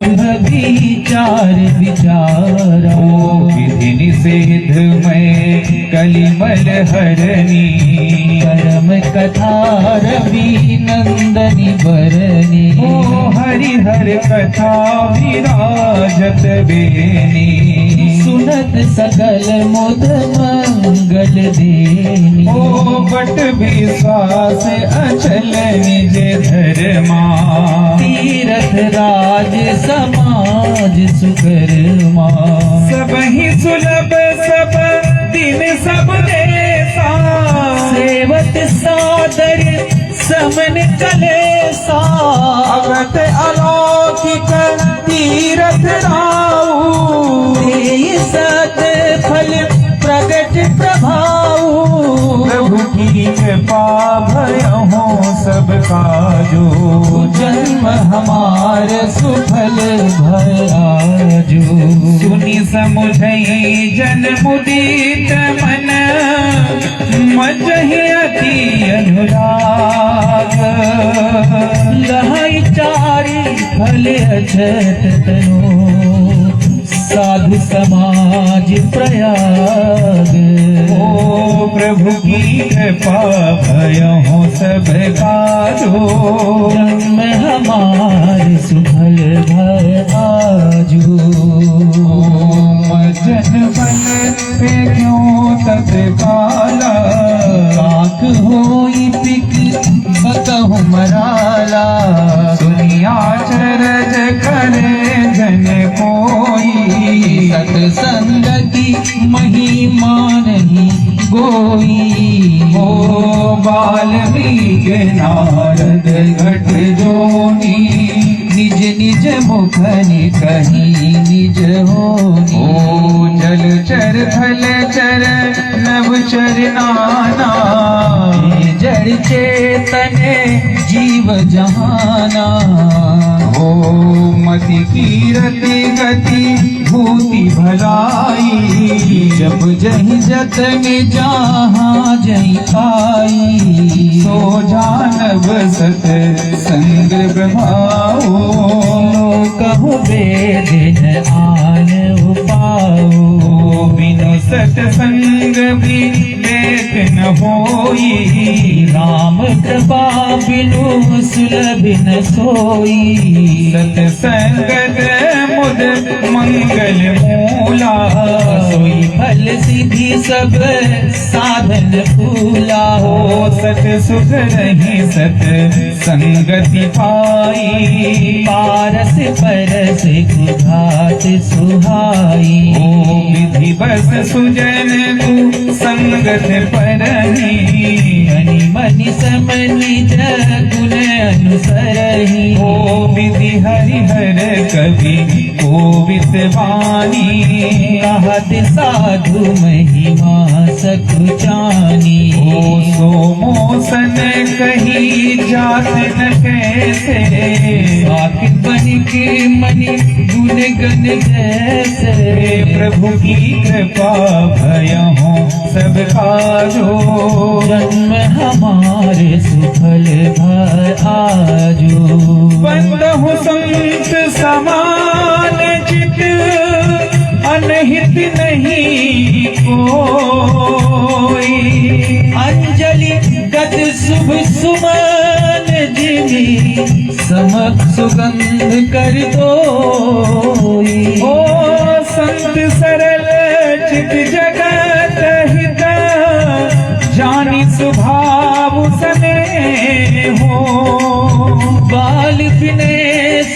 विचार विचारा विधि निषेध में कलिमल हरनी परम कथा रवि नंदनी बरनी हरिहर कथा विराजत बेनी सुनत सकल मुद मंगल देनी बट विश्वास अचल निज धर्मा तीरथ राज समाज सुकर्मा सब ही सुलभ सब दिन सब देसा सेवत सादर समन कलेसा अगत अलौकिक तीरथ राऊ सत फल प्रगट प्रभाऊ प्रभु की कृपा भयहो सब काजो जन्म हमार सुफल भयाजो सुनि समुझई जन मुदित मन मजहि अति अनुराग लहई चारी फल अछत तनो साधु समाज प्रयाग प्रभु की कृपा भयहो सब काजो जन्म हमार सुफल भयाजो जन बन पे क्यों तत्काला आँख होई पिक बकहु मराला दुनिया चरज करे जन कोई सत्संग की महिमा नहीं गोई बाल्मीक नारद घट जोनी निज निज मुखनि कहीं निज होनी जल चर थल चर नभ चर नाना जड़ चेतन जीव जहाना मति कीरति गति भूति भलाई जब जहि जतन जहाँ जहि पाई सो जानव सत संग प्रभाओ कहु वेद आन उपाओ बिनु सत्संग भी लेख न होई राम कृपा बिनु सुलभ न सोई सत्संगत मुद मंगल मूला सोई फल सिद्धि सब साधन फूला हो सत सुख रही सत संगति पाई पारस परस घाट सुहाई विधि बस सुजन तू संगत परही मनि मनि सम निज गुण अनुसरहि विधि हरिहर कवि कोविद वाणी कहत साधु महिमा सखु जानी सो मोसन कही जात न कैसे साकित बन के मनि गुण गण जैसे प्रभु की कृपा भयहो सब काजो जन्म हमारे सुफल भयाजो बंदहु संत समान चित अनहित नहीं कोई अंजलि गत शुभ सुमन जिमी समक सुगंध कर दोई ओ संत सरल चित जगत हित जानी स्वभाव सने हो बाल बिने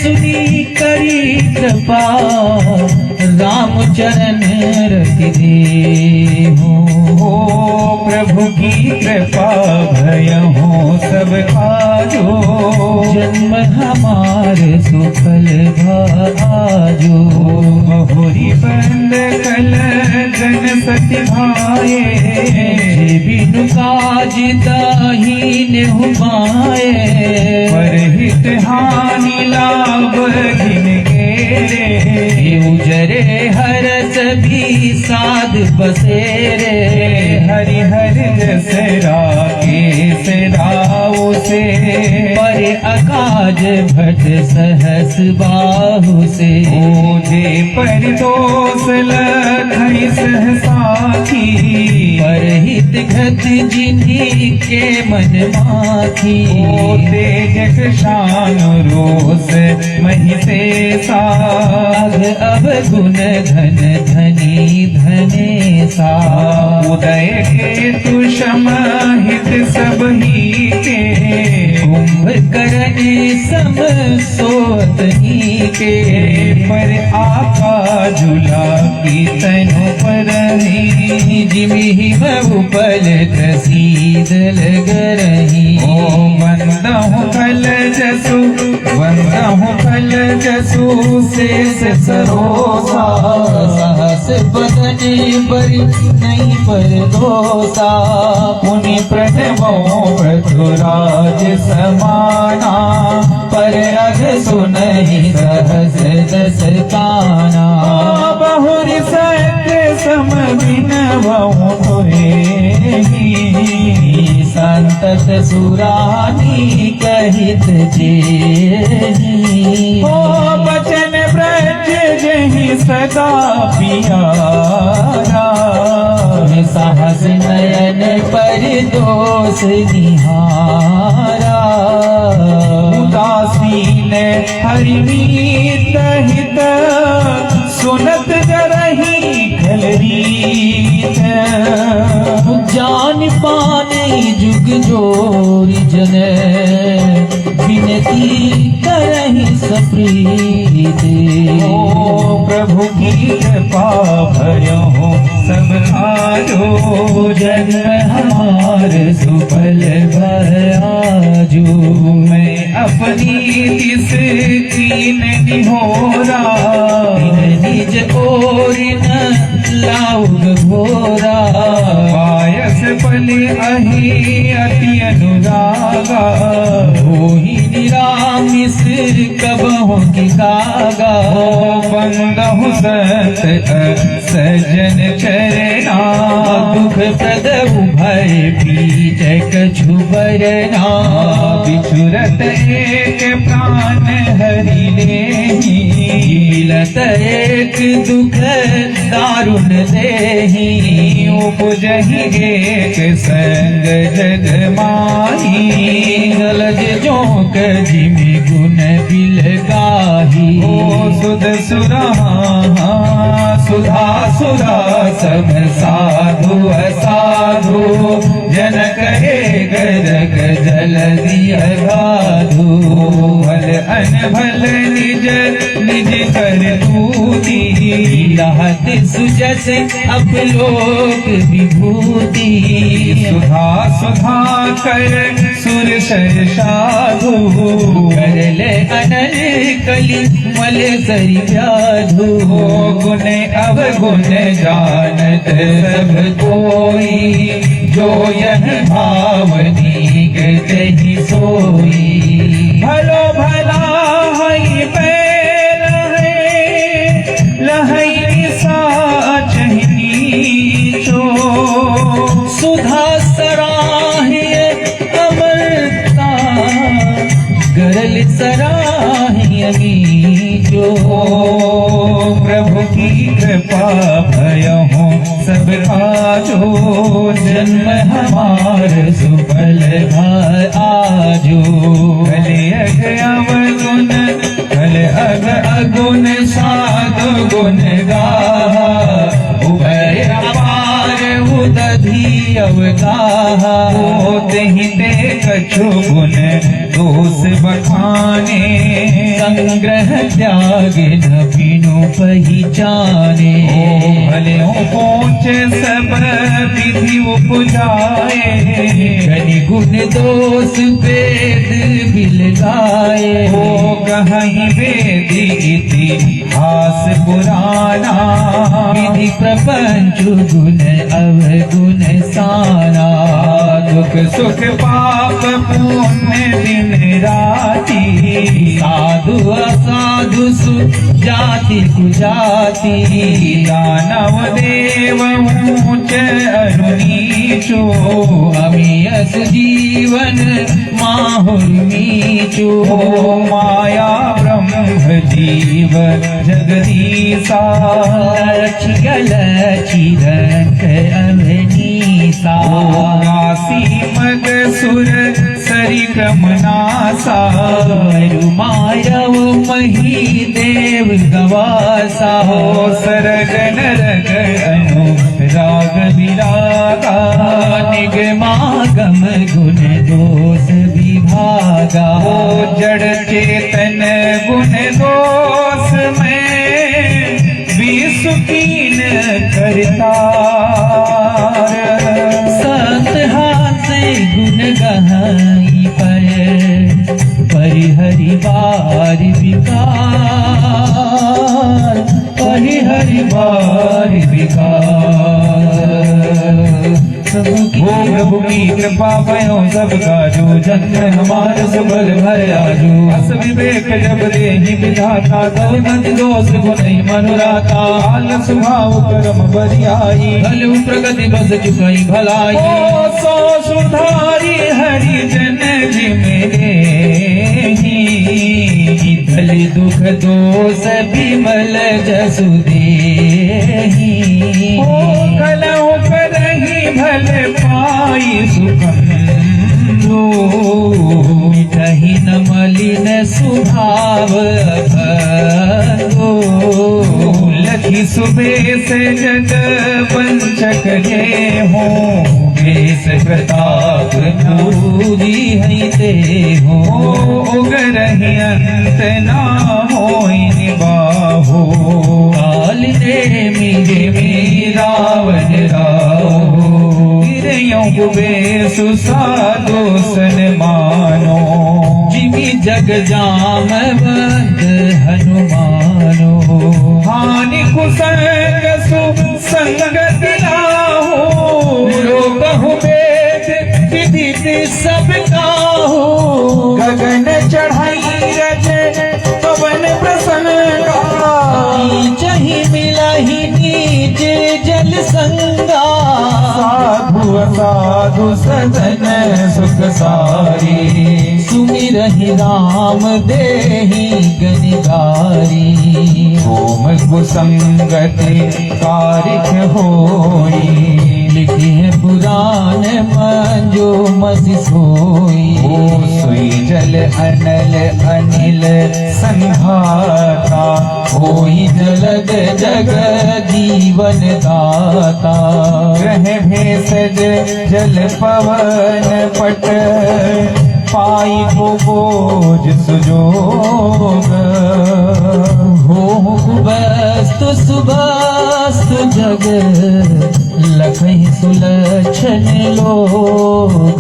सुनी करी कृपा राम चरण रख दे हो प्रभु की कृपा भयहो सब काजो जन्म हमारे सुफल भाजो बहुरी बंद कल जन सति भाए बिनु काज दाहीन हुमाए परहित हानि लाभ गिन गेरे उजरे हरस भी साध बसेरे हरि हरि जसरा के सराओ से पर अकाज भट सहस बाहु से ओझे पर दोष लखई सहसाखी परहित घत जिन्हीं के मन माखी ओ तेजक शान रोष मही से साग अब गुण धन धनी धने सा उदय केतु समाहित सब ही के कुंभकर्ण सम सोतनी के पर आका झूला की तनु पर ही जिमिहि उपल प्रसीद लग रही ओ वंदहु कल जसु वंदहु कल जसु शेष सरोसा सहस बदने बरी नहीं पर दोसा पुनि प्रणवो पृथुराज समाना पर अघ सुनहि सहस दस काना बहुरी सत्य सम बिनवहु संतत सुरानी कहित जेहि ओ बचन ब्रज जहि सदा पियारा साहस नयन पर दोष निहारा उदासीन हरिमीत हित सुनत जरहि खलरीत जान पाने जुग जोरी जन विनती करहि सप्रीते ओ प्रभु की कृपा भयो सब आजो जन्म हमार सुफल भयाजू मैं अपनी दिस कीन निहोरा निज ओर न लाउग घोरा पायस पल अहि अति अनुरागा होहि निरामिस कबहु की गागा बंदहु सत सजन चरना दुख प्रद भय बीज कछु बरना बिछुरत एक प्राण हरि लेहि मिलत एक दुख दारुण देहि उपजहि एक संग जग माही गलज जोक जिमि गुण बिल गाही ओ सुध सुरा सुधा सुरा सब साधु असाधु जन कहे गरग जल दिय गाधु भल अनभल निज निज कर तूती लहत सुजस अपलोक विभूति सुधा सुधा कर सुर सर साधु करल अनल कलि मल सरि व्याधु गुण अवगुण जानत सब कोई जो यह भावनी गति सोई भलो भला हई पैल है लहई सा चहनी चो सुधा सराह्य अमरता गरल सराह्य जो प्रभु की कृपा भयहु सब आजो जन्म हमार सुफल आजो कलयग अवगुण कल अग अगुण साधु गुण गाहा उभय अपार उदधि अवगाहा होतहि ते कछु गुण दोष बखाने संग्रह त्याग न बिनु पहिचाने भले पहुँच सब विधि उपजाए कनि गुण दोष वेद बिल गाए हो कहीं वेदी इतिहास पुराना विधि प्रपंच गुण अवगुण साना दुख सुख पाप पुण्य दिन राती साधु असाधु जाति कुजाति दानव देव ऊंच अरु नीचो अमियस जीवन माहुर मीचो माया ब्रह्म जीव जगदीसा चिरंक अवनीसा नासी मग सुर सरिक्रमनासा मायव मही देव गवासा सरग नरग अनु राग विरागा निगमागम गुण दोष विभागा जड़ चेतन गुण दोष में विसुकीन करता संत हासे गुण गहाई परिहरि बार विकार परिहरि बार विकार हो प्रभु की कृपा भयो सब काजू जन्म हमार सुबल भर आजू अस विवेक जब देहि विधाता तव नंद दोष गुण मनुराता हाल सुभाव करम बरियाई भलु प्रगति बस चुकई भलाई ओ सो सुधारी हरि जन जिमेरे भल दुख दोष विमल जसु देहि ओ कलहु करहि भल पाई सुखम मिटहि न मलिन स्वभाव लखी सुबह से जग पंचक ये हो बेस प्रताप पूरी है ते हो उगरहि अंत ना होई निबाहो काल दे मिगे रावण राहो गिरयों बेसु साधोसन मानो जिमि जग जाम बंद हनुमानो हानि कुसंग सुसंगत लाहो लोकहु वेद विदित सब काहू गगन चढ़ाई रज पवन प्रसन्न चही मिलहि नीच जल संगा साधु असाधु सदन सुख सारी सुमिरहि राम देहि गनिगारी ओम कुसंगति कारिक होई लिखे पुराण मंजो मसि सोई सोई जल अनल अनिल संघाता होई जलग जग जीवन दाता ग्रह भेषज जल पवन पट पाई को बोझ सुजोग हो कुबस्तु सुबस्तु जग लखहि सुलक्षण लोग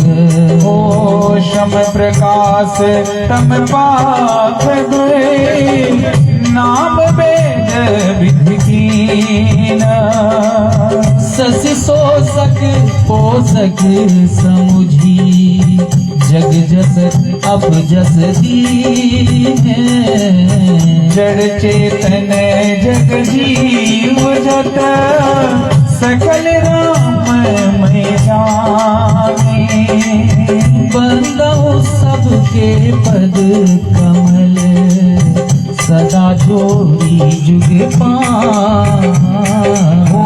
ओ शम प्रकाश तम पाख दुए नाम वेद विधि कीना ससि सोसक पोसक समुझी जग जस अब जस दीन जड़ चेतन जग जीव जत सकल राम मैं जाने बंदो सबके पद कमल सदा जोड़ी जुग ओ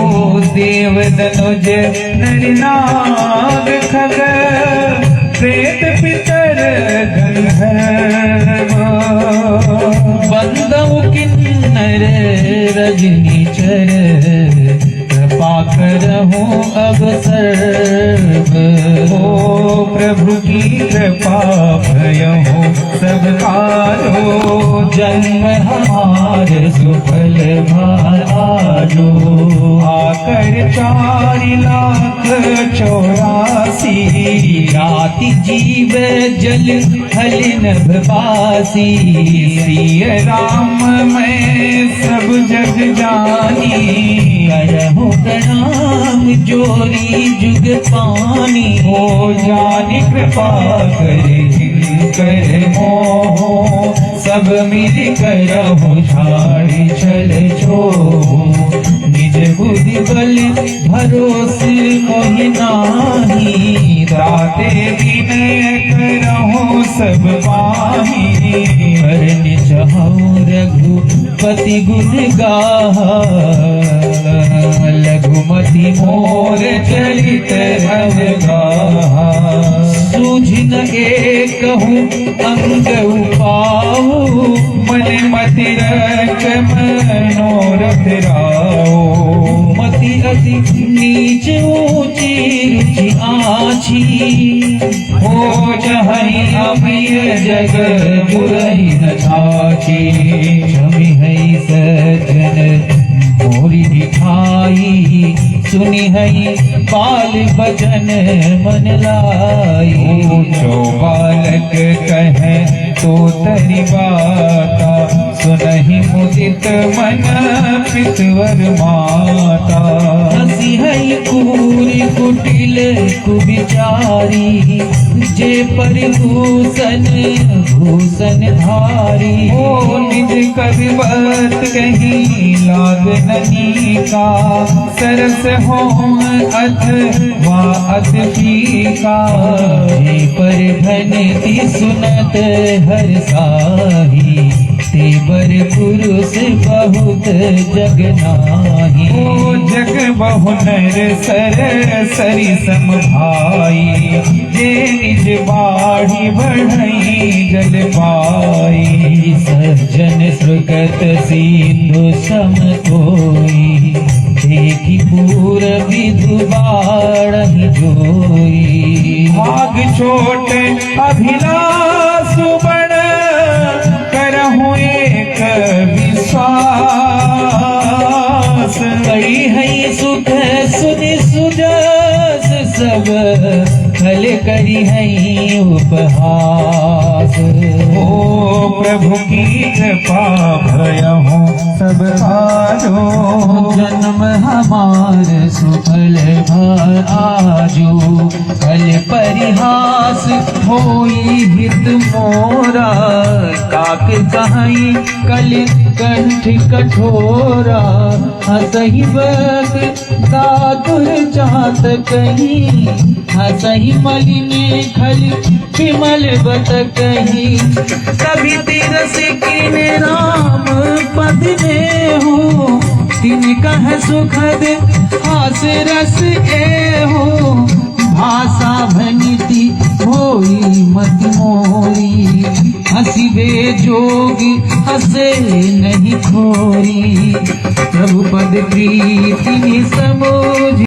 देव दनुज नर नाग खग प्रेत पितर गंधर्व बंदो किन्नर रजनी चर कृपा करहु अब सर्व ओ प्रभु की कृपा भयहु सब कालो जन्म हमार सुफल भालो आकर 4,84,000 जाति जीव जल हल नभवासी सिय राम मैं सब जग जानी करहु प्रणाम जोरी जुग पानी। हो जानी कृपा करे कर मोह, सब मिल करहु झाड़ी छल छो। निज बुद्धि बल भरोसे मोहि नाही। दाते विनय करहु सब पाही। करन चाहूँ रघुपति गुण गाहा। लघुमति मोर चरित अवगाहा। सूझ न एकहु अंग उपाऊ। मन मति रख मनोरथ राओ। मति अति नीच ऊंची रुचि आछी। हो जहि अमिय जग जुरहि न छाछी। क्षमि है सज्जन मोरी दिखाई। सुनि है बाल बचन मन लाई। जो बालक कहे तो तरि बाता। सुनहि मुदित मन पितवर माता। हसी है कूरी कुटिल कुविचारी। जे परिभूषण भूषण धारी। ओ निज कविवत कही लाग ननी का। सरस हो अथवा अति फीका। हे पर धनति सुनत हर साही। तेवर पुरुष बहुत जग नाही। ओ जग बहु नर सर सरि सम भाई। जे निज बाढ़ी बढ़ई जल पाई। सज्जन सुगत सिंधु सम कोई। देखी पूर विधु बाढ़हि जोई। भाग छोट अभिलाष बड़ करहु एक विश्वास। कई है सुख सुनि सुजस सब। फल करी है उपहास। ओ प्रभु की कृपा भयहु सब आजो। जन्म हमार सुफल भर आजो। कल परिहास होई हित मोरा। काक कहीं कल कंठ कठोरा। हसही बग दादुर जात कहीं। हसही मलिने खल विमल बत कहीं। कभी तिरस किन राम पद में हो। तिन कह सुखद हास रस ए हो। भाषा भनिति होई मति मोरी। हसिबे जोगी हसे नहीं खोरी। प्रभु पद प्रीति समोझ